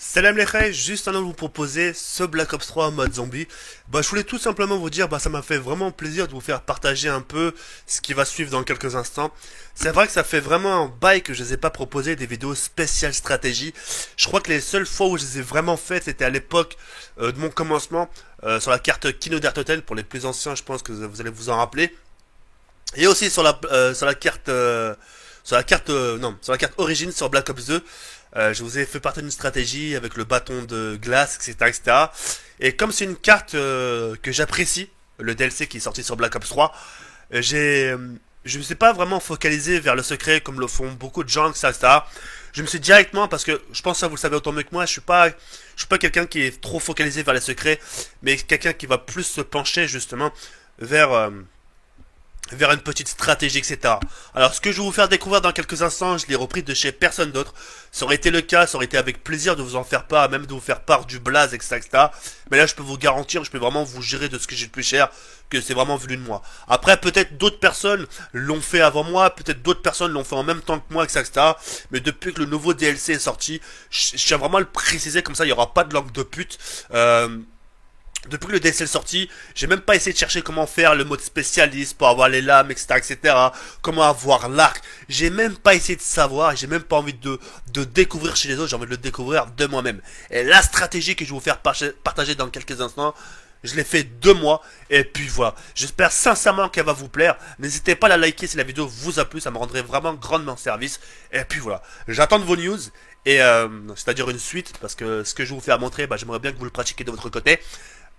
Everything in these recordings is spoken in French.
Salam les frères, juste avant de vous proposer ce Black Ops 3 en mode zombie, je voulais tout simplement vous dire, ça m'a fait vraiment plaisir de vous faire partager un peu ce qui va suivre dans quelques instants. C'est vrai que ça fait vraiment un bail que je ne les ai pas proposé des vidéos spéciales stratégie. Je crois que les seules fois où je les ai vraiment faites, c'était à l'époque de mon commencement, sur la carte Kino Dart Hotel, pour les plus anciens, je pense que vous allez vous en rappeler. Et aussi sur la carte, sur la carte origine sur Black Ops 2. Je vous ai fait partie d'une stratégie avec le bâton de glace, etc., etc. Et comme c'est une carte que j'apprécie, le DLC qui est sorti sur Black Ops 3, je me suis pas vraiment focalisé vers le secret comme le font beaucoup de gens, etc. Je me suis directement, parce que je pense que vous le savez autant mieux que moi, je suis pas quelqu'un qui est trop focalisé vers les secrets, mais quelqu'un qui va plus se pencher justement vers vers une petite stratégie, etc. Alors, ce que je vais vous faire découvrir dans quelques instants, je l'ai repris de chez personne d'autre. Ça aurait été le cas, ça aurait été avec plaisir de vous en faire part, même de vous faire part du blaze, etc., etc. Mais là, je peux vous garantir, je peux vraiment vous gérer de ce que j'ai de plus cher, que c'est vraiment venu de moi. Après, peut-être d'autres personnes l'ont fait avant moi, peut-être d'autres personnes l'ont fait en même temps que moi, etc., etc. Mais depuis que le nouveau DLC est sorti, je tiens vraiment à le préciser, comme ça, il n'y aura pas de langue de pute. Depuis que le DLC est sorti, j'ai même pas essayé de chercher comment faire le mode spécialiste pour avoir les lames, etc., etc. Comment avoir l'arc. J'ai même pas essayé de savoir, j'ai même pas envie de découvrir chez les autres, j'ai envie de le découvrir de moi-même. Et la stratégie que je vais vous faire partager dans quelques instants, je l'ai fait 2 mois, et puis voilà. J'espère sincèrement qu'elle va vous plaire. N'hésitez pas à la liker si la vidéo vous a plu, ça me rendrait vraiment grandement service. Et puis voilà, j'attends de vos news, et c'est-à-dire une suite, parce que ce que je vais vous faire montrer, j'aimerais bien que vous le pratiquiez de votre côté.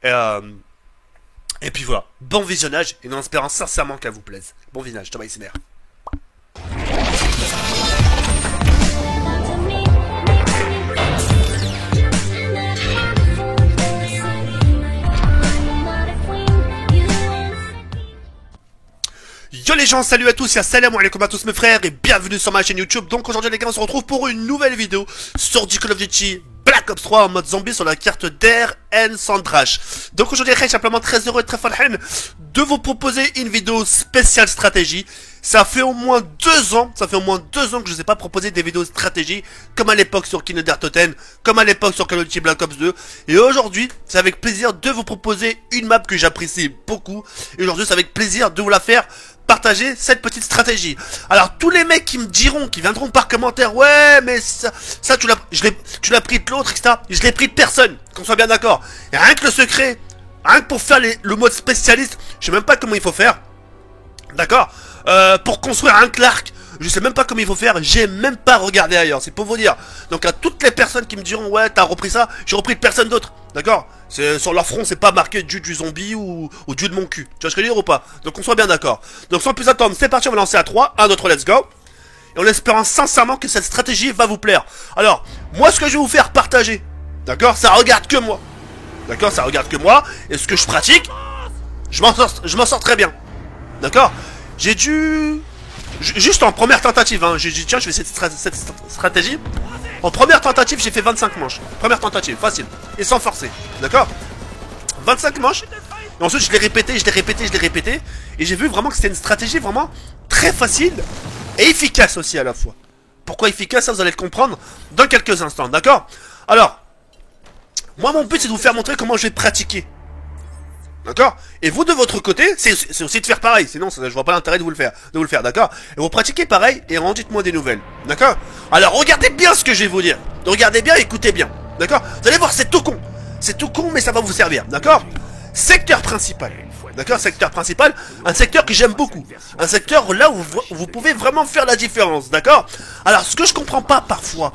Et puis voilà, bon visionnage, et en espérant sincèrement qu'elle vous plaise. Bon visionnage, Thomas Ismer. Yo les gens, salut à tous, et salam alaikum à tous mes frères, et bienvenue sur ma chaîne YouTube. Donc aujourd'hui les gars, on se retrouve pour une nouvelle vidéo sur du Call of Duty Black Ops 3 en mode zombie sur la carte d'R.N. Sandrash. Donc aujourd'hui, je suis simplement très heureux et très fan de vous proposer une vidéo spéciale stratégie. Ça fait au moins 2 ans, que je ne vous ai pas proposé des vidéos stratégie, comme à l'époque sur Kino Dart Hotel, comme à l'époque sur Call of Duty Black Ops 2. Et aujourd'hui, c'est avec plaisir de vous proposer une map que j'apprécie beaucoup. Et aujourd'hui, c'est avec plaisir de vous la faire partager cette petite stratégie. Alors tous les mecs qui me diront, qui viendront par commentaire, ouais mais ça tu l'as pris de l'autre, etc. Je l'ai pris de personne, qu'on soit bien d'accord. Et rien que le secret, rien que pour faire le mode spécialiste, je sais même pas comment il faut faire. D'accord, pour construire un l'arc, je sais même pas comment il faut faire, j'ai même pas regardé ailleurs, c'est pour vous dire. Donc à toutes les personnes qui me diront, ouais t'as repris ça, j'ai repris de personne d'autre. D'accord, sur leur front, c'est pas marqué du zombie ou du de mon cul. Tu vois ce que je veux dire ou pas? Donc on soit bien d'accord. Donc sans plus attendre, c'est parti, on va lancer à 3. 1, 2, 3, let's go. Et en espérant sincèrement que cette stratégie va vous plaire. Alors, moi ce que je vais vous faire partager, d'accord, ça regarde que moi. D'accord, ça regarde que moi. Et ce que je pratique, je m'en sors très bien. D'accord. J'ai dû... Juste en première tentative, hein, j'ai dit tiens, je vais essayer cette stratégie. En première tentative, j'ai fait 25 manches. Première tentative, facile. Et sans forcer. D'accord, 25 manches. Et ensuite, je l'ai répété, je l'ai répété, je l'ai répété. Et j'ai vu vraiment que c'était une stratégie vraiment très facile et efficace aussi à la fois. Pourquoi efficace, ça vous allez le comprendre dans quelques instants. D'accord. Alors, moi, mon but, c'est de vous faire montrer comment je vais pratiquer. D'accord. Et vous de votre côté, c'est aussi de faire pareil. Sinon, je vois pas l'intérêt de vous le faire, d'accord. Et vous pratiquez pareil et dites-moi des nouvelles, d'accord. Alors regardez bien ce que je vais vous dire. Regardez bien, écoutez bien, d'accord. Vous allez voir, c'est tout con, mais ça va vous servir, d'accord. Secteur principal, d'accord. Secteur principal, un secteur que j'aime beaucoup, un secteur là où vous pouvez vraiment faire la différence, d'accord. Alors ce que je comprends pas parfois,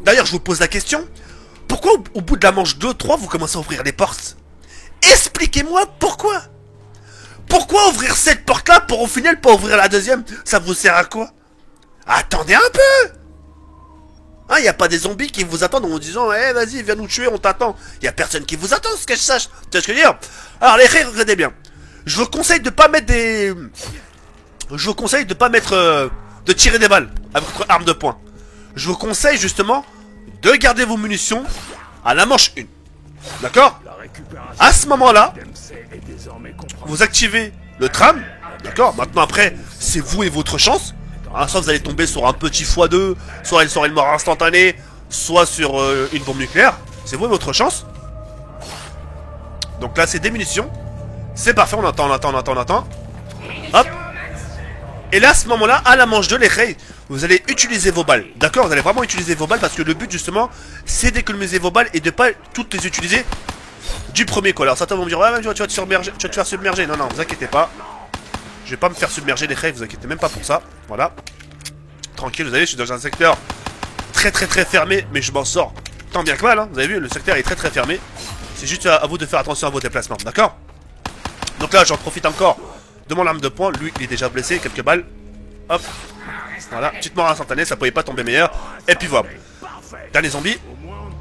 d'ailleurs je vous pose la question, pourquoi au bout de la manche 2-3 vous commencez à ouvrir les portes? Expliquez-moi pourquoi. Pourquoi ouvrir cette porte-là pour au final pas ouvrir la deuxième? Ça vous sert à quoi? Attendez un peu. Hein, y a pas des zombies qui vous attendent en vous disant eh vas-y viens nous tuer, on t'attend. Y a personne qui vous attend, ce que je sache. Tu vois ce que je veux dire? Alors les frères, regardez bien. Je vous conseille de pas mettre des... Je vous conseille de pas mettre... de tirer des balles avec votre arme de poing. Je vous conseille justement de garder vos munitions à la manche 1. D'accord? À ce moment-là, vous activez le tram. D'accord? Maintenant, après, c'est vous et votre chance. Soit vous allez tomber sur un petit x2, soit elle sera une mort instantanée, soit sur une bombe nucléaire. C'est vous et votre chance. Donc là, c'est des munitions. C'est parfait, on attend. Hop. Et là, à ce moment-là, à la manche 2, les Rey, vous allez utiliser vos balles. D'accord? Vous allez vraiment utiliser vos balles parce que le but, justement, c'est d'économiser vos balles et de pas toutes les utiliser du premier coup. Alors certains vont me dire, ouais, tu vas te faire submerger. Non, vous inquiétez pas. Je vais pas me faire submerger, les Rey, vous inquiétez même pas pour ça. Voilà. Tranquille, vous savez, je suis dans un secteur très fermé, mais je m'en sors tant bien que mal. Hein. Vous avez vu, le secteur est très fermé. C'est juste à vous de faire attention à vos déplacements, d'accord? Donc là, j'en profite encore de mon arme de poing. Lui, il est déjà blessé, quelques balles. Hop. Voilà, petite mort instantanée, ça pouvait pas tomber meilleur. Et puis voilà. Dernier zombie.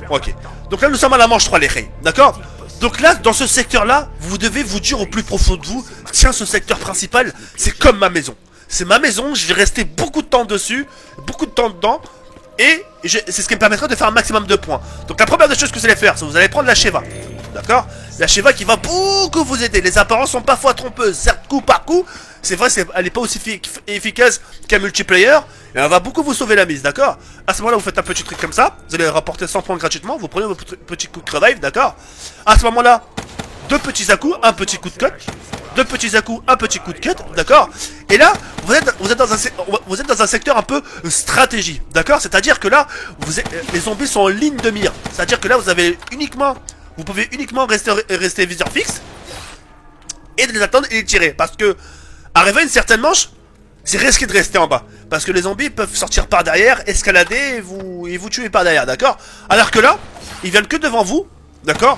Ok. Donc là, nous sommes à la manche 3, les Rey. D'accord? Donc là, dans ce secteur-là, vous devez vous dire au plus profond de vous, tiens, ce secteur principal, c'est comme ma maison. C'est ma maison, je vais rester beaucoup de temps dessus, beaucoup de temps dedans. Et c'est ce qui me permettra de faire un maximum de points. Donc la première des choses que vous allez faire, c'est que vous allez prendre la Sheva. D'accord? La Sheva qui va beaucoup vous aider. Les apparences sont parfois trompeuses. Certes, coup par coup, c'est vrai, elle n'est pas aussi efficace qu'un multiplayer. Et elle va beaucoup vous sauver la mise, d'accord? À ce moment-là, vous faites un petit truc comme ça. Vous allez rapporter 100 points gratuitement. Vous prenez votre petit coup de revive, d'accord? À ce moment-là, 2 petits à-coups, un petit coup de cut. 2 petits à-coups, un petit coup de cut, d'accord? Et là, vous êtes dans un secteur un peu stratégie, d'accord? C'est-à-dire que là, les zombies sont en ligne de mire. C'est-à-dire que là, vous pouvez uniquement rester viseur fixe et de les attendre et les tirer. Parce que, arrivé à une certaine manche, c'est risqué de rester en bas. Parce que les zombies peuvent sortir par derrière, escalader et vous tuer par derrière, d'accord? Alors que là, ils viennent que devant vous, d'accord?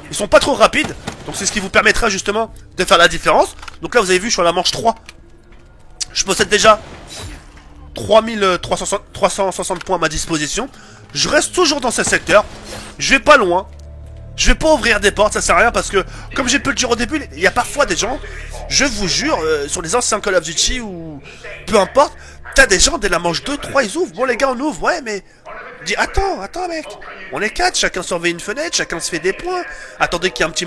Ils sont pas trop rapides. Donc c'est ce qui vous permettra justement de faire la différence. Donc là, vous avez vu, je suis à la manche 3. Je possède déjà 360 points à ma disposition. Je reste toujours dans ce secteur. Je vais pas loin. Je vais pas ouvrir des portes, ça sert à rien parce que, comme j'ai pu le dire au début, il y a parfois des gens, je vous jure, sur les anciens Call of Duty ou peu importe, t'as des gens dès la manche 2, 3, ils ouvrent. Bon les gars, on ouvre, ouais, mais dis attends mec, on est 4, chacun surveille une fenêtre, chacun se fait des points. Attendez qu'il y ait un petit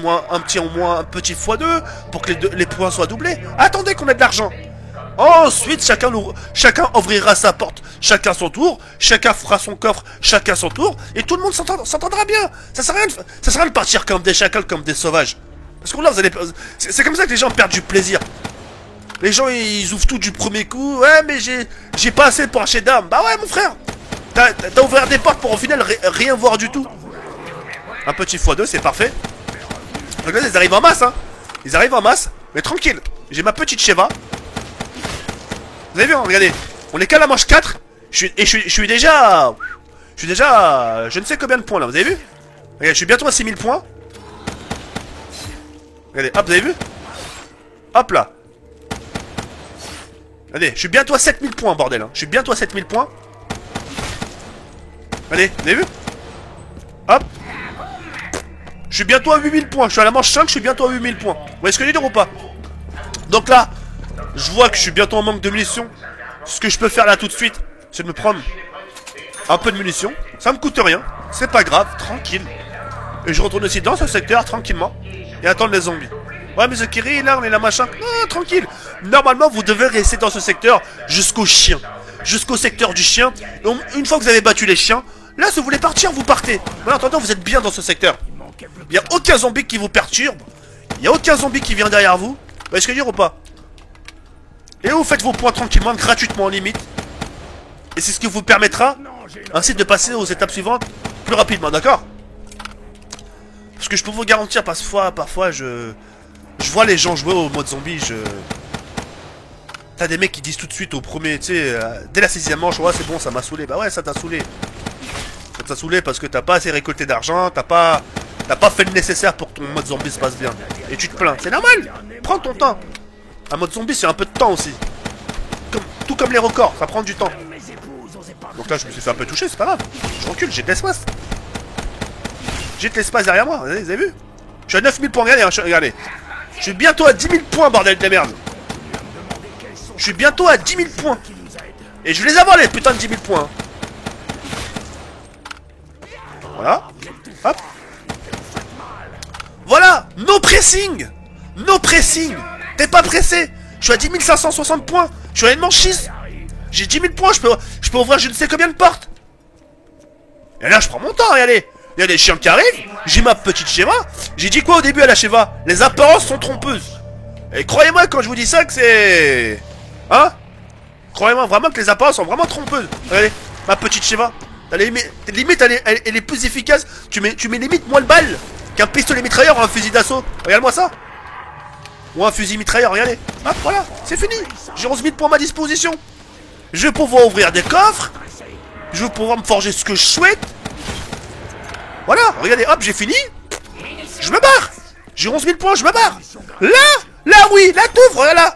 x2 pour que les points soient doublés. Attendez qu'on ait de l'argent. Ensuite, chacun ouvrira sa porte, chacun son tour, chacun fera son coffre, chacun son tour, et tout le monde s'entendra bien. Ça sert à rien de partir comme des chacals, comme des sauvages. Parce que là, c'est comme ça que les gens perdent du plaisir. Les gens, ils ouvrent tout du premier coup. Ouais, mais j'ai pas assez pour acheter d'armes. Bah ouais, mon frère. T'as ouvert des portes pour au final rien voir du tout. Un petit x2, c'est parfait. Regardez, ils arrivent en masse, hein. Ils arrivent en masse, mais tranquille. J'ai ma petite Sheva. Vous avez vu, hein, regardez. On est qu'à la manche 4. Je suis déjà... Je ne sais combien de points, là. Vous avez vu? Regardez, je suis bientôt à 6000 points. Regardez, hop, vous avez vu? Hop là. Regardez, je suis bientôt à 7000 points, bordel. Hein. Je suis bientôt à 7000 points. Regardez, vous avez vu? Hop. Je suis bientôt à 8000 points. Je suis à la manche 5, je suis bientôt à 8000 points. Vous voyez ce que je veux dire ou pas? Donc là, je vois que je suis bientôt en manque de munitions. Ce que je peux faire là tout de suite, c'est de me prendre un peu de munitions. Ça me coûte rien. C'est pas grave, tranquille. Et je retourne aussi dans ce secteur, tranquillement. Et attendre les zombies. Ouais, mais Zekiri, là, on est là, machin. Non, tranquille. Normalement, vous devez rester dans ce secteur jusqu'au chien. Jusqu'au secteur du chien. Donc, une fois que vous avez battu les chiens, là, si vous voulez partir, vous partez. Mais en attendant, vous êtes bien dans ce secteur. Il n'y a aucun zombie qui vous perturbe. Il n'y a aucun zombie qui vient derrière vous. Vous voyez ce que je veux dire ou pas? Et vous faites vos points tranquillement, gratuitement en limite. Et c'est ce qui vous permettra ainsi de passer aux étapes suivantes plus rapidement, d'accord? Parce que je peux vous garantir, parfois je vois les gens jouer au mode zombie, T'as des mecs qui disent tout de suite au premier, tu sais, dès la 6ème manche, ouais c'est bon, ça m'a saoulé. Bah ouais, ça t'a saoulé. Ça t'a saoulé parce que t'as pas assez récolté d'argent, t'as pas fait le nécessaire pour que ton mode zombie se passe bien. Et tu te plains, c'est normal. Prends ton temps. Un mode zombie, c'est un peu de temps aussi. Tout comme les records, ça prend du temps. Donc là, je me suis fait un peu toucher, c'est pas grave. Je recule, j'ai de l'espace. J'ai de l'espace derrière moi, vous avez vu? Je suis à 9000 points, regardez. Je suis bientôt à 10 000 points, bordel de merde. Je suis bientôt à 10 000 points. Et je vais les avoir, les putains de 10 000 points. Voilà. Hop. Voilà. No pressing. No pressing. T'es pas pressé. Je suis à 10 560 points. Je suis à une manche 6. J'ai 10 000 points. Je peux ouvrir je ne sais combien de portes. Et là, je prends mon temps, regardez. Il y a des chiens qui arrivent, j'ai ma petite Sheva. J'ai dit quoi au début à la Sheva? Les apparences sont trompeuses. Et croyez-moi quand je vous dis ça que c'est... Hein? Croyez-moi vraiment que les apparences sont vraiment trompeuses. Regardez, ma petite Sheva. Limite, elle est plus efficace. Tu mets limite moins de balles qu'un pistolet mitrailleur ou un fusil d'assaut. Regarde-moi ça. Ou un fusil mitrailleur, regardez. Hop, voilà, c'est fini. J'ai 11 000 points à ma disposition. Je vais pouvoir ouvrir des coffres. Je vais pouvoir me forger ce que je souhaite. Voilà, regardez, hop, j'ai fini. Je me barre. J'ai 11 000 points, je me barre. Là, oui, là, t'ouvres, là.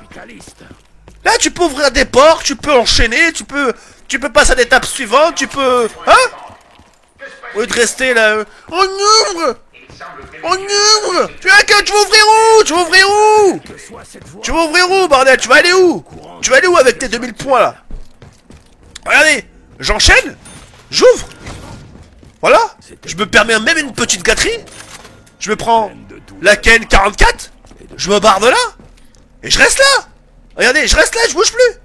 Là, tu peux ouvrir des portes, tu peux enchaîner, tu peux passer à l'étape suivante, tu peux... Hein? Au lieu de rester là... On ouvre. On ouvre. Tu vas ouvrir où? Tu vas ouvrir où? Tu vas ouvrir où, bordel? Tu vas aller où? Tu vas aller où avec tes 2000 points, là? Regardez, j'enchaîne. J'ouvre. Voilà. Je me permets même une petite gâterie. Je me prends la Ken 44. Je me barre de là. Et je reste là. Regardez, je reste là, je bouge plus.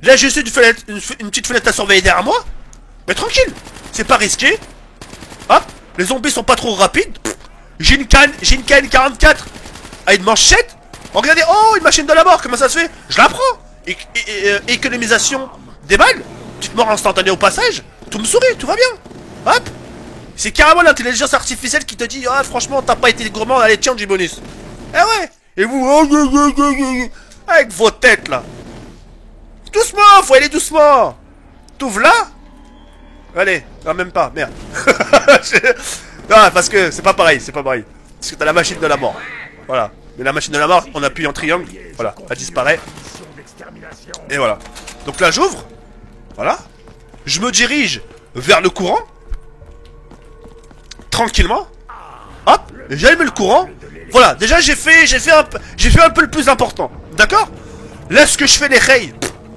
Là, j'ai une petite fenêtre à surveiller derrière moi. Mais tranquille, c'est pas risqué. Hop, les zombies sont pas trop rapides. J'ai une Ken 44 à une manchette. Oh, regardez, oh, une machine de la mort, comment ça se fait? Je la prends. Économisation des balles. Petite mort instantanée au passage. Tout me sourit, tout va bien. Hop. C'est carrément l'intelligence artificielle qui te dit, ah, franchement, t'as pas été gourmand, allez, tiens, du bonus. Eh ouais. Et vous, avec vos têtes, là. Doucement, faut aller doucement. T'ouvres là. Allez, non, même pas, merde. Non, parce que c'est pas pareil, c'est pas pareil. Parce que t'as la machine de la mort. Voilà. Mais la machine de la mort, on appuie en triangle. Voilà, elle disparaît. Et voilà. Donc là, j'ouvre. Voilà. Je me dirige vers le courant. Tranquillement. Hop, j'allume le courant. Voilà, déjà j'ai fait un peu le plus important. D'accord? Là, ce que je fais les rails,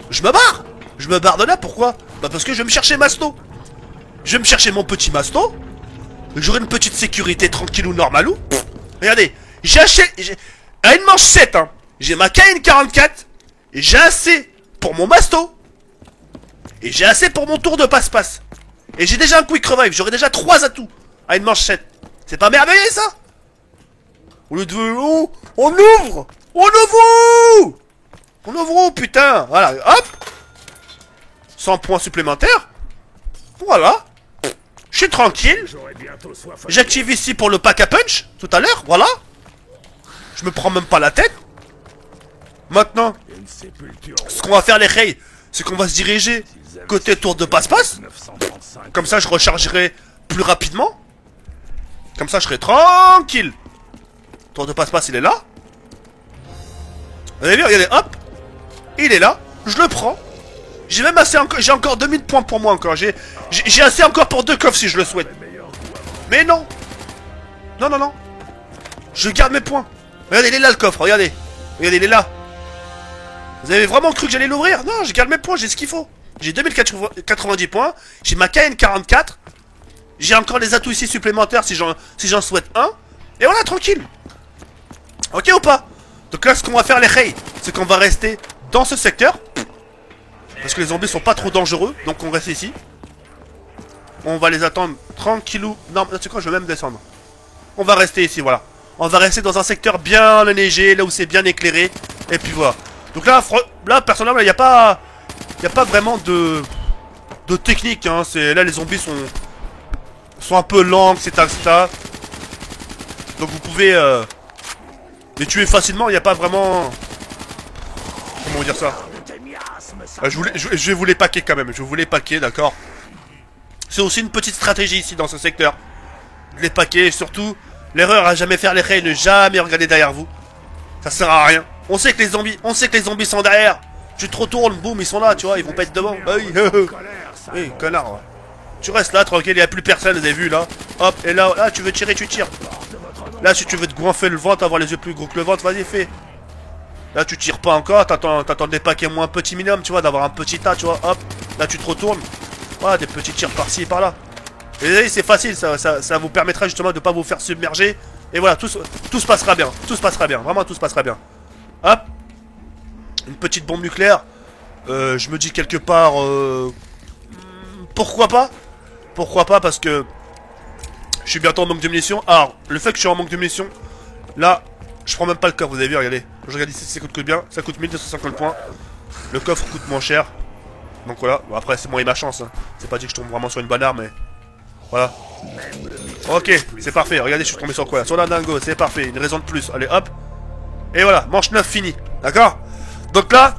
je me barre. Je me barre de là, pourquoi? Bah parce que je vais me chercher Masto. Je vais me chercher mon petit Masto. J'aurai une petite sécurité tranquillou, normalou. Regardez, j'ai acheté... À une manchette, hein. J'ai ma KN44. Et j'ai assez pour mon Masto. Et j'ai assez pour mon tour de passe-passe. Et j'ai déjà un quick revive. J'aurai déjà 3 atouts à une manchette. C'est pas merveilleux, ça? Au lieu de... Oh, on ouvre. On ouvre. On ouvre, putain. Voilà, hop. 100 points supplémentaires. Voilà. Je suis tranquille. J'active ici pour le pack à punch, tout à l'heure, voilà. Je me prends même pas la tête. Maintenant, ce qu'on va faire les rails, c'est qu'on va se diriger côté tour de passe-passe. Comme ça, je rechargerai plus rapidement. Comme ça, je serai tranquille. Tour de passe-passe, il est là. Vous avez vu, regardez, hop. Il est là, je le prends. J'ai même assez encore, j'ai encore 2000 points pour moi encore. J'ai assez encore pour 2 coffres si je le souhaite. Mais non. Non, non, non. Je garde mes points. Regardez, il est là le coffre, regardez. Regardez, il est là. Vous avez vraiment cru que j'allais l'ouvrir? Non, je garde mes points, j'ai ce qu'il faut. J'ai 2090 points. J'ai ma KN44. J'ai encore des atouts ici supplémentaires si j'en souhaite un. Et voilà, tranquille. Ok ou pas? Donc là, ce qu'on va faire les rails, c'est qu'on va rester dans ce secteur. Parce que les zombies sont pas trop dangereux. Donc on reste ici. On va les attendre tranquillou. Non, tu sais quoi, je vais même descendre. On va rester ici, voilà. On va rester dans un secteur bien enneigé, là où c'est bien éclairé. Et puis voilà. Donc là personnellement, il n'y a pas vraiment de technique. Hein. Là, les zombies sont un peu lents, etc., etc. Donc vous pouvez les tuer facilement. Il n'y a pas vraiment... Comment dire ça? Je vais vous les paquer quand même. Je vais vous les paquer, d'accord? C'est aussi une petite stratégie ici dans ce secteur. Les paquets, et surtout, l'erreur à jamais faire les raids, ne jamais regarder derrière vous. Ça sert à rien. On sait que les zombies sont derrière. Tu te retournes, boum, ils sont là, tu vois, ils vont pas être devant. Oui, connard. Ouais. Tu restes là, tranquille, il n'y a plus personne, vous avez vu là. Hop, et là, tu veux tirer, tu tires. Là, si tu veux te goinfrer le ventre, avoir les yeux plus gros que le ventre, vas-y, fais. Là, tu tires pas encore, t'attends des paquets moins petit minimum, tu vois, d'avoir un petit tas, tu vois, hop. Là, tu te retournes. Voilà, des petits tirs par-ci et par-là. Et c'est facile, ça vous permettra justement de pas vous faire submerger. Et voilà, tout se passera bien. Tout se passera bien, vraiment tout se passera bien. Hop. Une petite bombe nucléaire. Je me dis quelque part... pourquoi pas? Pourquoi pas? Parce que je suis bientôt en manque de munitions. Alors, le fait que je suis en manque de munitions, là, je prends même pas le coffre, vous avez vu, regardez. Je regarde ici, ça coûte bien. Ça coûte 1250 points. Le coffre coûte moins cher. Donc voilà. Bon, après, c'est moi et ma chance. Hein. C'est pas dit que je tombe vraiment sur une bonne arme, mais... Voilà. Ok, c'est parfait. Regardez, je suis tombé sur quoi? Sur la dingo, c'est parfait. Une raison de plus. Allez, hop. Et voilà, manche 9 fini. D'accord? Donc là,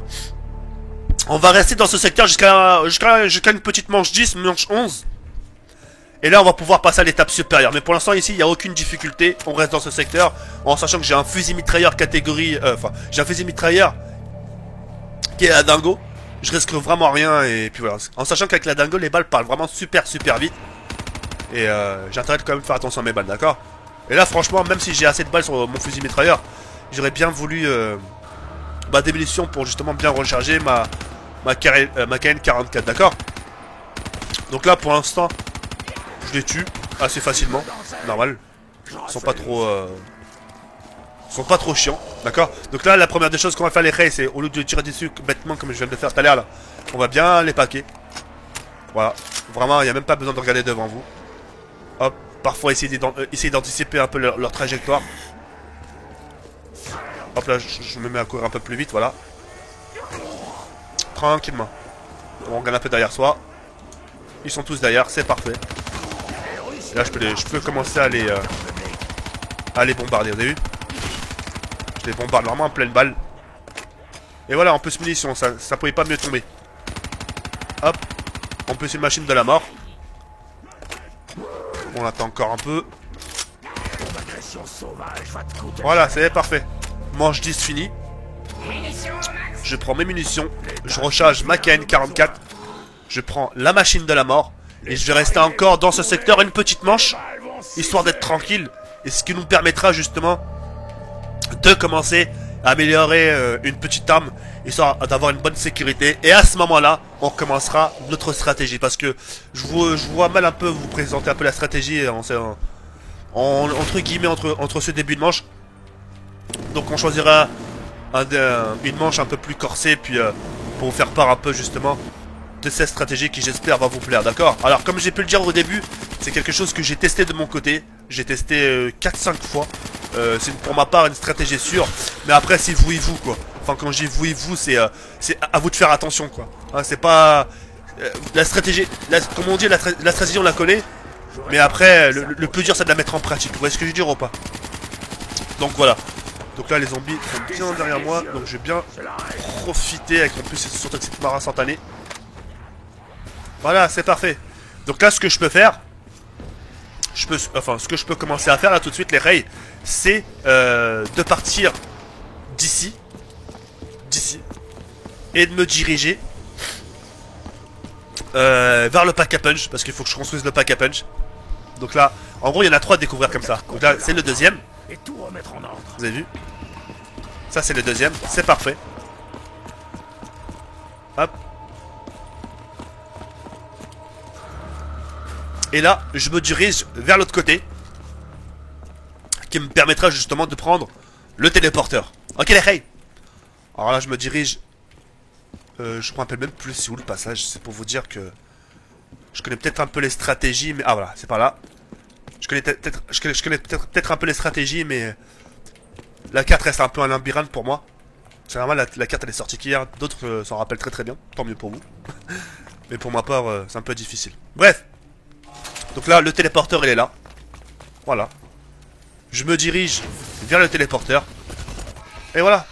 on va rester dans ce secteur jusqu'à une petite manche 10, manche 11. Et là, on va pouvoir passer à l'étape supérieure. Mais pour l'instant, ici, il n'y a aucune difficulté. On reste dans ce secteur. En sachant que j'ai un fusil mitrailleur catégorie... Enfin, j'ai un fusil mitrailleur qui est la dingo. Je risque vraiment rien. Et puis voilà. En sachant qu'avec la dingo, les balles parlent vraiment super vite. Et j'ai intérêt de quand même faire attention à mes balles, d'accord? Et là, franchement, même si j'ai assez de balles sur mon fusil mitrailleur, j'aurais bien voulu des munitions pour justement bien recharger ma KN-44, d'accord? Donc là, pour l'instant, je les tue assez facilement, normal. Ils sont pas trop chiants, d'accord? Donc là, la première des choses qu'on va faire les rays, c'est au lieu de tirer dessus bêtement comme je viens de le faire tout à l'heure là, on va bien les paquer. Voilà, vraiment, il n'y a même pas besoin de regarder devant vous. Hop, parfois essayer d'anticiper un peu leur trajectoire. Hop là, je me mets à courir un peu plus vite, voilà. Tranquillement. On regarde un peu derrière soi. Ils sont tous derrière, c'est parfait. Et là, je peux commencer à les bombarder, vous avez vu? Je les bombarde vraiment en pleine balle. Et voilà, en plus munitions, ça pouvait pas mieux tomber. Hop. En plus une machine de la mort. On attend encore un peu. Voilà, c'est parfait. Manche 10 fini. Je prends mes munitions. Je recharge ma KN-44. Je prends la machine de la mort. Et je vais rester encore dans ce secteur une petite manche. Histoire d'être tranquille. Et ce qui nous permettra justement de commencer à améliorer une petite arme. Histoire d'avoir une bonne sécurité. Et à ce moment-là, on commencera notre stratégie. Parce que je vois mal un peu vous présenter un peu la stratégie entre guillemets entre ce début de manche. Donc on choisira une manche un peu plus corsée. Puis pour vous faire part un peu justement de cette stratégie qui j'espère va vous plaire, d'accord? Alors comme j'ai pu le dire au début, c'est quelque chose que j'ai testé de mon côté. J'ai testé 4-5 fois. C'est pour ma part une stratégie sûre. Mais après c'est vous et vous quoi. Enfin quand je dis vous et vous, c'est à vous de faire attention quoi. Hein, c'est pas... la stratégie... comme on dit, la stratégie on la connaît. Mais après, le plus dur c'est de la mettre en pratique. Vous voyez ce que je veux dire ou pas? Donc voilà. Donc là les zombies sont bien derrière moi. Donc je vais bien profiter avec en plus surtout avec cette mare instantanée. Voilà, c'est parfait. Donc là ce que je peux faire, ce que je peux commencer à faire là tout de suite les rays, c'est de partir d'ici et de me diriger vers le pack à punch, parce qu'il faut que je construise le pack à punch. Donc là, en gros il y en a 3 à découvrir comme ça. Donc là c'est le deuxième. Vous avez vu? Ça c'est le deuxième, c'est parfait. Hop. Et là, je me dirige vers l'autre côté, qui me permettra justement de prendre le téléporteur. Ok les rays. Alors là, je me dirige... je me rappelle même plus c'est où le passage. C'est pour vous dire que... Je connais peut-être un peu les stratégies, mais... Ah voilà, c'est par là. Je connais peut-être un peu les stratégies, mais... La carte reste un peu un labyrinthe pour moi. C'est normal, la carte elle est sortie qu'hier. D'autres s'en rappellent très bien. Tant mieux pour vous. Mais pour ma part, c'est un peu difficile. Bref. Donc là, le téléporteur, il est là. Voilà. Je me dirige vers le téléporteur. Et voilà.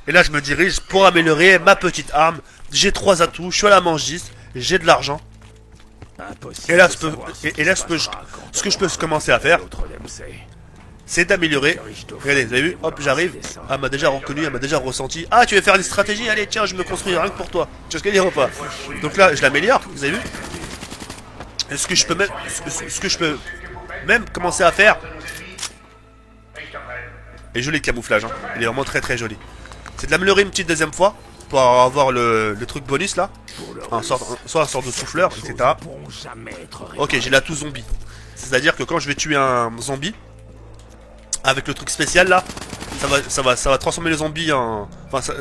Et là, je me dirige pour améliorer ma petite arme. J'ai 3 atouts. Je suis à la manche 10. J'ai de l'argent. Et là, ce que je peux commencer à faire, c'est d'améliorer. Regardez, vous avez vu? Hop, j'arrive. Ah, elle m'a déjà reconnu, elle m'a déjà ressenti. Ah, tu veux faire une stratégie? Allez, tiens, je me construis rien que pour toi. Tu vois ce que je veux dire ou pas? Donc là, je l'améliore. Vous avez vu? Ce que je peux même commencer à faire. Et joli camouflage, hein. Il est vraiment très joli. C'est de l'améliorer une petite deuxième fois pour avoir le truc bonus là. Soit un sort de souffleur, etc. Ok, j'ai l'atout zombie. C'est-à-dire que quand je vais tuer un zombie, avec le truc spécial là, ça va transformer le zombie en... Enfin,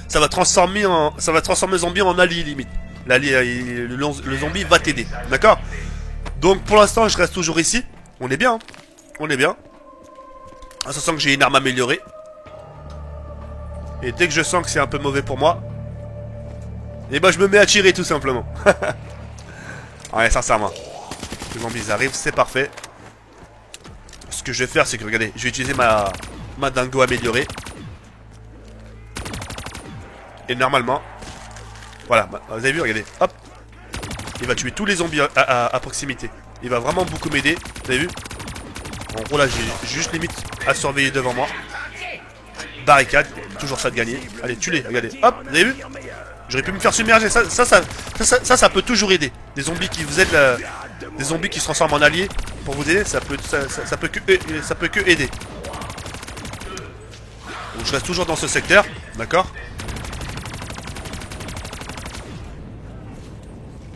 ça va transformer le zombie en allié limite. Le zombie va t'aider, d'accord? Donc pour l'instant je reste toujours ici. On est bien, hein. On est bien. En sachant que j'ai une arme améliorée. Et dès que je sens que c'est un peu mauvais pour moi, et bah je me mets à tirer tout simplement. Ouais, sincèrement. Les zombies arrivent, c'est parfait. Ce que je vais faire, c'est que regardez, je vais utiliser ma dingo améliorée. Et normalement, voilà, vous avez vu, regardez, hop. Il va tuer tous les zombies à proximité. Il va vraiment beaucoup m'aider, vous avez vu. En gros là, j'ai juste limite à surveiller devant moi. Barricade, toujours ça de gagner. Allez, tue-les, regardez, hop, vous avez vu. J'aurais pu me faire submerger, ça peut toujours aider. Des zombies qui vous aident, des zombies qui se transforment en alliés pour vous aider, ça peut que aider. Donc je reste toujours dans ce secteur, d'accord.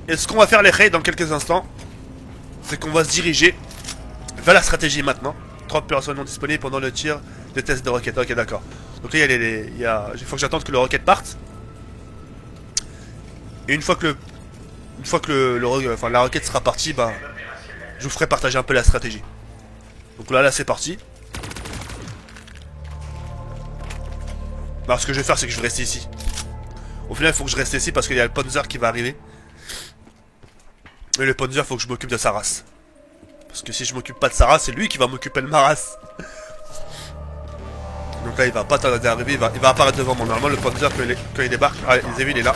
Et ce qu'on va faire les raids dans quelques instants, c'est qu'on va se diriger vers la stratégie maintenant. 30 personnes non disponibles pendant le tir de test de roquettes. Ok, d'accord. Donc là, il faut que j'attende que le roquette parte. Et une fois que la roquette sera partie, bah, je vous ferai partager un peu la stratégie. Donc là c'est parti. Alors ce que je vais faire, c'est que je vais rester ici. Au final, il faut que je reste ici parce qu'il y a le Panzer qui va arriver. Et le Panzer, il faut que je m'occupe de sa race. Parce que si je m'occupe pas de sa race, c'est lui qui va m'occuper de ma race. Donc là, il va pas tarder à arriver, il va apparaître devant moi. Normalement, le Panzer, quand il débarque... Ah, vous avez vu, il est là.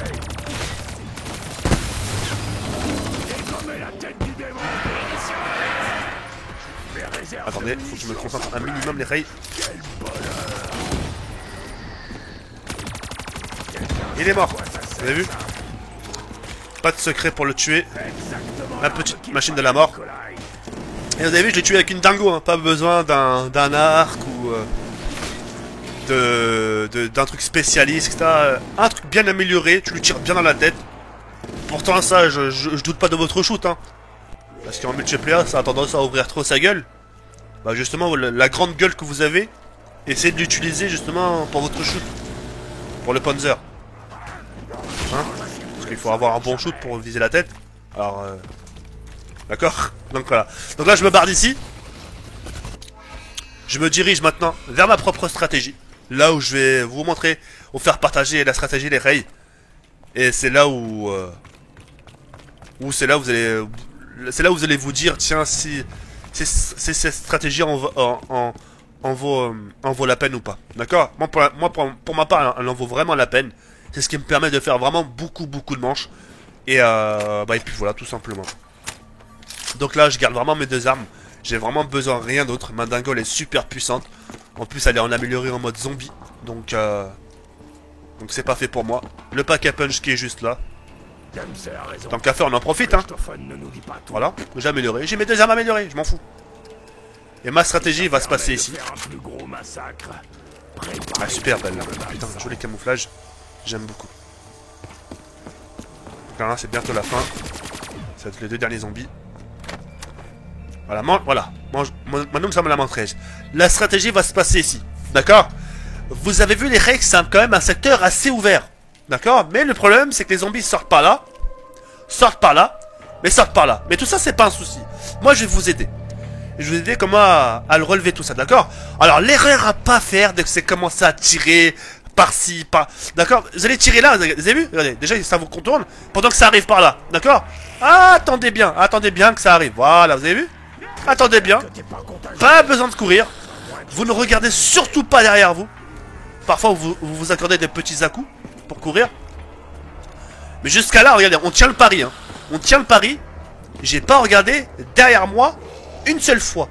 Attendez, faut que je me concentre un minimum les rails. Il est mort, vous avez vu? Pas de secret pour le tuer. La petite machine de la mort. Et vous avez vu, je l'ai tué avec une dingo, hein. Pas besoin d'un arc ou d'un truc spécialiste, etc. Un truc bien amélioré, tu lui tires bien dans la tête. Pourtant ça, je doute pas de votre shoot, hein. Parce qu'en multiplayer, ça a tendance à ouvrir trop sa gueule. Bah justement, la grande gueule que vous avez, essayez de l'utiliser justement pour votre shoot. Pour le Panzer. Hein? Parce qu'il faut avoir un bon shoot pour viser la tête. Alors, d'accord. Donc voilà. Donc là, je me barre d'ici. Je me dirige maintenant vers ma propre stratégie. Là où je vais vous montrer, vous faire partager la stratégie des raids. Et c'est là où... c'est là où vous allez vous dire, tiens, si cette stratégie en vaut la peine ou pas. D'accord? Pour ma part, elle en vaut vraiment la peine. C'est ce qui me permet de faire vraiment beaucoup de manches. Et puis voilà, tout simplement. Donc là, je garde vraiment mes deux armes. J'ai vraiment besoin de rien d'autre. Ma dingo, elle est super puissante. En plus, elle est en améliorée en mode zombie. Donc c'est pas fait pour moi. Le pack à punch qui est juste là. Tant qu'à faire, on en profite, hein. Voilà, j'ai amélioré. J'ai mes deux armes améliorées, je m'en fous. Et ma stratégie va se passer ici. Ah, super belle là. Putain, joli camouflage. J'aime beaucoup. Donc là, c'est bientôt la fin. Ça va être les deux derniers zombies. Voilà, maintenant nous sommes à la main 13. La stratégie va se passer ici. D'accord? Vous avez vu les règles, c'est quand même un secteur assez ouvert. D'accord? Mais le problème, c'est que les zombies sortent par là. Sortent par là. Mais sortent par là. Mais tout ça, c'est pas un souci. Moi, je vais vous aider. Je vais vous aider comment à le relever tout ça. D'accord? Alors, l'erreur à pas faire dès que c'est commencé à tirer par-ci, par... D'accord? Vous allez tirer là, vous avez vu? Regardez, déjà, ça vous contourne pendant que ça arrive par là. D'accord? Attendez bien que ça arrive. Voilà, vous avez vu? Attendez bien. Pas besoin de courir. Vous ne regardez surtout pas derrière vous. Parfois, vous accordez des petits à-coups pour courir. Mais jusqu'à là, regardez, on tient le pari. Hein. On tient le pari. J'ai pas regardé derrière moi une seule fois.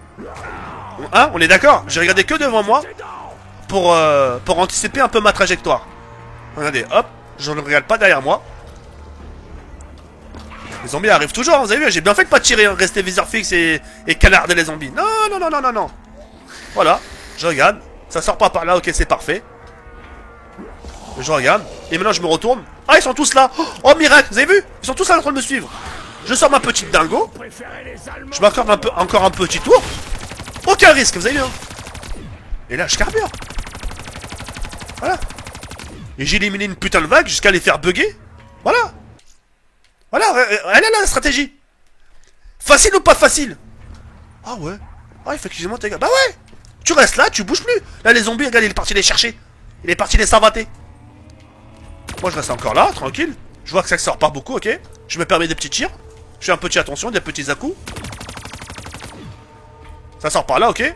Hein, on est d'accord? J'ai regardé que devant moi pour anticiper un peu ma trajectoire. Regardez, hop, je ne regarde pas derrière moi. Les zombies arrivent toujours, hein, vous avez vu, j'ai bien fait de pas tirer, hein, rester viseur fixe et canarder les zombies. Non. Voilà, je regarde, ça sort pas par là, ok, c'est parfait. Je regarde, et maintenant je me retourne. Ah, ils sont tous là. Oh, miracle, vous avez vu? Ils sont tous là en train de me suivre. Je sors ma petite dingo. Je m'accorde encore un petit tour. Aucun risque, vous avez vu, hein. Et là, je carbure. Voilà. Et j'ai éliminé une putain de vague jusqu'à les faire bugger. Voilà. Voilà, elle est là la stratégie. Facile ou pas facile? Ah ouais. Ah effectivement t'es gars. Bah ouais. Tu restes là, tu bouges plus. Là les zombies, regarde, il est parti les chercher. Il est parti les savater. Moi je reste encore là, tranquille. Je vois que ça sort pas beaucoup, ok. Je me permets des petits tirs. Je fais un petit attention, des petits à-coups. Ça sort par là, ok.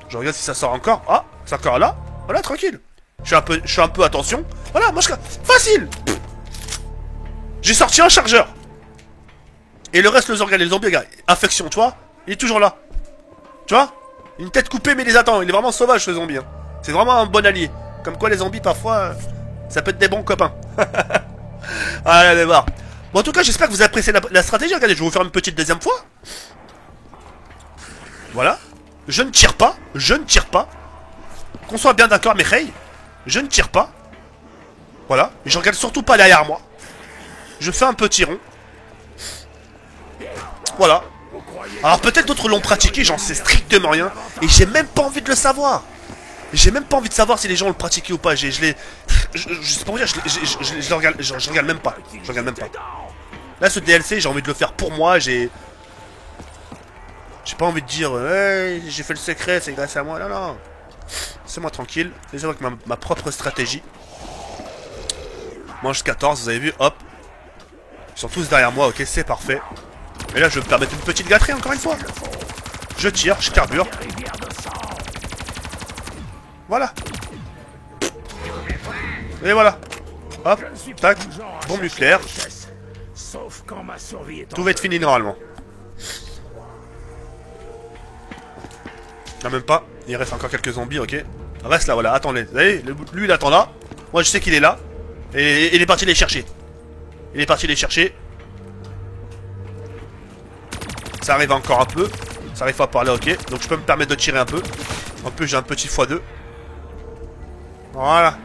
Je regarde si ça sort encore. Ah, c'est encore là. Voilà, tranquille. Je fais un peu attention. Voilà, moi je... Facile. J'ai sorti un chargeur. Et le reste, les zombies, regarde. Affection, tu vois. Il est toujours là. Tu vois. Une tête coupée, mais il les attend. Il est vraiment sauvage, ce zombie. Hein. C'est vraiment un bon allié. Comme quoi, les zombies, parfois, ça peut être des bons copains. Allez, voir. Bon, en tout cas, j'espère que vous appréciez la stratégie. Regardez, je vais vous faire une petite deuxième fois. Voilà. Je ne tire pas. Je ne tire pas. Qu'on soit bien d'accord, mes hey. Je ne tire pas. Voilà. Et je regarde surtout pas derrière moi. Je fais un petit rond. Voilà. Alors peut-être d'autres l'ont pratiqué, j'en sais strictement rien. Et j'ai même pas envie de le savoir. J'ai même pas envie de savoir si les gens l'ont pratiqué ou pas. Je sais pas vous dire, je regarde même pas. Je regarde même pas. Là ce DLC, j'ai envie de le faire pour moi, j'ai pas envie de dire hey, j'ai fait le secret, c'est grâce à moi. Non, non. C'est moi tranquille. C'est avec ma propre stratégie. Manche 14, vous avez vu, hop. Ils sont tous derrière moi, ok, c'est parfait. Et là, je vais me permettre une petite gâterie, encore une fois. Je tire, je carbure. Voilà. Et voilà. Hop, tac, bombe nucléaire. Tout va être fini normalement. Non, même pas. Il reste encore quelques zombies, ok. Reste là, voilà, attendez. Vous voyez, lui, il attend là. Moi, je sais qu'il est là. Et il est parti les chercher. Il est parti les chercher. Ça arrive encore un peu. Ça arrive pas par là, ok. Donc je peux me permettre de tirer un peu. En plus, j'ai un petit x2. Voilà.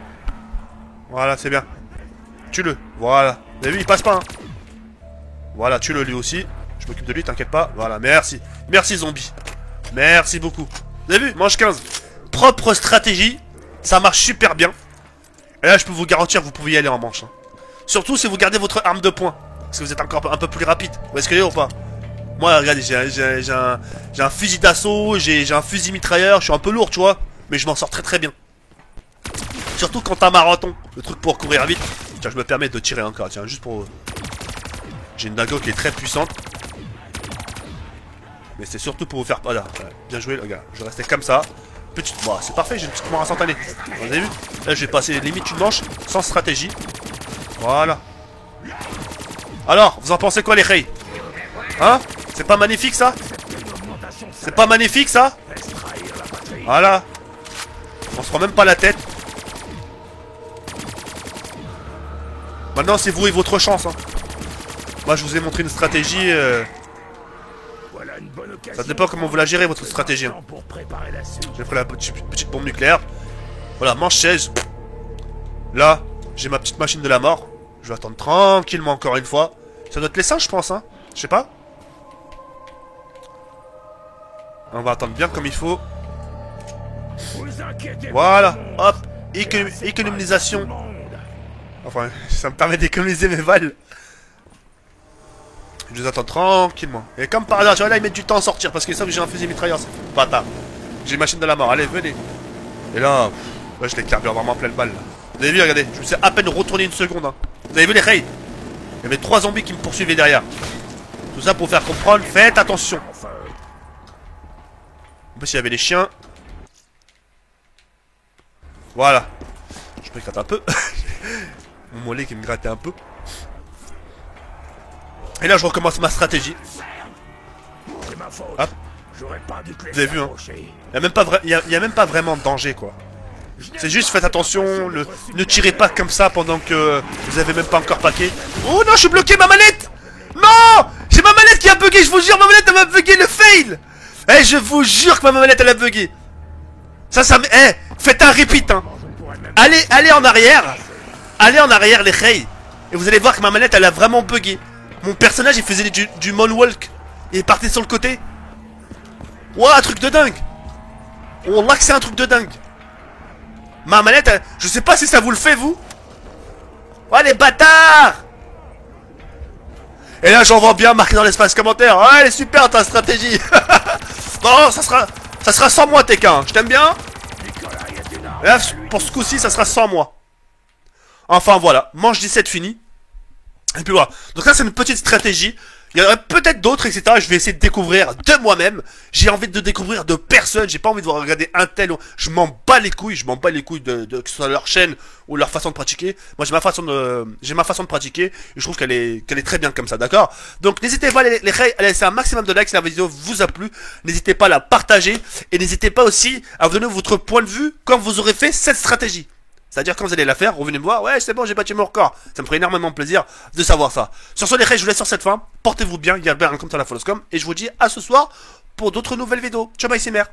Voilà, c'est bien. Tue-le. Voilà. Vous avez vu, il passe pas, hein. Voilà, tue-le lui aussi. Je m'occupe de lui, t'inquiète pas. Voilà, merci. Merci, zombie. Merci beaucoup. Vous avez vu, manche 15. Propre stratégie. Ça marche super bien. Et là, je peux vous garantir, vous pouvez y aller en manche. Hein. Surtout si vous gardez votre arme de poing. Parce que vous êtes encore un peu plus rapide. Vous voyez ce que je veux dire ou pas? Moi, regardez, j'ai un fusil d'assaut, j'ai un fusil mitrailleur, je suis un peu lourd, tu vois. Mais je m'en sors très très bien. Surtout quand t'as un marathon, le truc pour courir vite. Tiens, je me permets de tirer encore, tiens, juste pour... J'ai une dague qui est très puissante. Mais c'est surtout pour vous faire... Voilà, bien joué, les gars. Je restais comme ça. Petite... Bon, c'est parfait, j'ai une petite mort instantanée. Vous avez vu? Là, je vais passer limite une manche sans stratégie. Voilà. Alors, vous en pensez quoi, les rays? Hein? C'est pas magnifique, ça? C'est pas magnifique, ça? Voilà. On se prend même pas la tête. Maintenant, c'est vous et votre chance, hein. Moi, je vous ai montré une stratégie... Ça dépend comment vous la gérez, votre stratégie. Hein. J'ai pris la petite bombe nucléaire. Voilà, manche 16. Là, j'ai ma petite machine de la mort. Je vais attendre tranquillement encore une fois. Ça doit être les singes, je pense, hein. Je sais pas. On va attendre bien comme il faut. Voilà, hop. Économisation. Enfin, ça me permet d'économiser mes balles. Je les attends tranquillement. Et comme par hasard, tu vois là, ils mettent du temps à sortir parce qu'ils savent que j'ai un fusil mitrailleur. Bâtard. J'ai une machine de la mort. Allez, venez. Et là, je les carbure vraiment plein de balles. Là. Vous avez vu, regardez, je me suis à peine retourné une seconde. Hein. Vous avez vu les rays? Il y avait 3 zombies qui me poursuivaient derrière. Tout ça pour faire comprendre, faites attention. En plus, il y avait les chiens. Voilà. Je me gratte un peu. Mon mollet qui me grattait un peu. Et là, je recommence ma stratégie. Hop. Vous avez vu, hein. Il n'y a même pas vraiment de danger, quoi. C'est juste, faites attention, ne tirez pas comme ça pendant que vous avez même pas encore paqué. Oh non, je suis bloqué, ma manette. Non, j'ai ma manette qui a bugué, je vous jure, ma manette, elle m'a bugué, le fail. Eh, je vous jure que ma manette, elle a bugué. Ça, eh, faites un repeat, hein. Allez en arrière. Allez en arrière, les rays. Et vous allez voir que ma manette, elle a vraiment bugué. Mon personnage, il faisait du moonwalk. Il est parti sur le côté. Ouah, un truc de dingue. Oh là que c'est un truc de dingue. Ma manette, elle, je sais pas si ça vous le fait, vous. Oh, les bâtards. Et là, j'en vois bien marqué dans l'espace commentaire. Ouais, elle est super ta stratégie. Non, ça sera sans moi, Tekken. Je t'aime bien. Et là, pour ce coup-ci, ça sera sans moi. Enfin, voilà. Manche 17 fini. Et puis voilà. Donc ça, c'est une petite stratégie. Il y en aurait peut-être d'autres, etc. Je vais essayer de découvrir de moi-même. J'ai envie de découvrir de personne. J'ai pas envie de regarder un tel. Je m'en bats les couilles. Je m'en bats les couilles que ce soit leur chaîne ou leur façon de pratiquer. Moi, j'ai ma façon de pratiquer. Et je trouve qu'elle est très bien comme ça, d'accord? Donc, n'hésitez pas à laisser un maximum de likes si la vidéo vous a plu. N'hésitez pas à la partager. Et n'hésitez pas aussi à vous donner votre point de vue quand vous aurez fait cette stratégie. C'est-à-dire quand vous allez la faire, revenez me voir, ouais c'est bon j'ai battu mon record. Ça me ferait énormément plaisir de savoir ça. Sur ce les rêves, je vous laisse sur cette fin. Portez-vous bien, il y a bien un comme ça la Foloscom. Et je vous dis à ce soir pour d'autres nouvelles vidéos. Ciao bye c'est mère.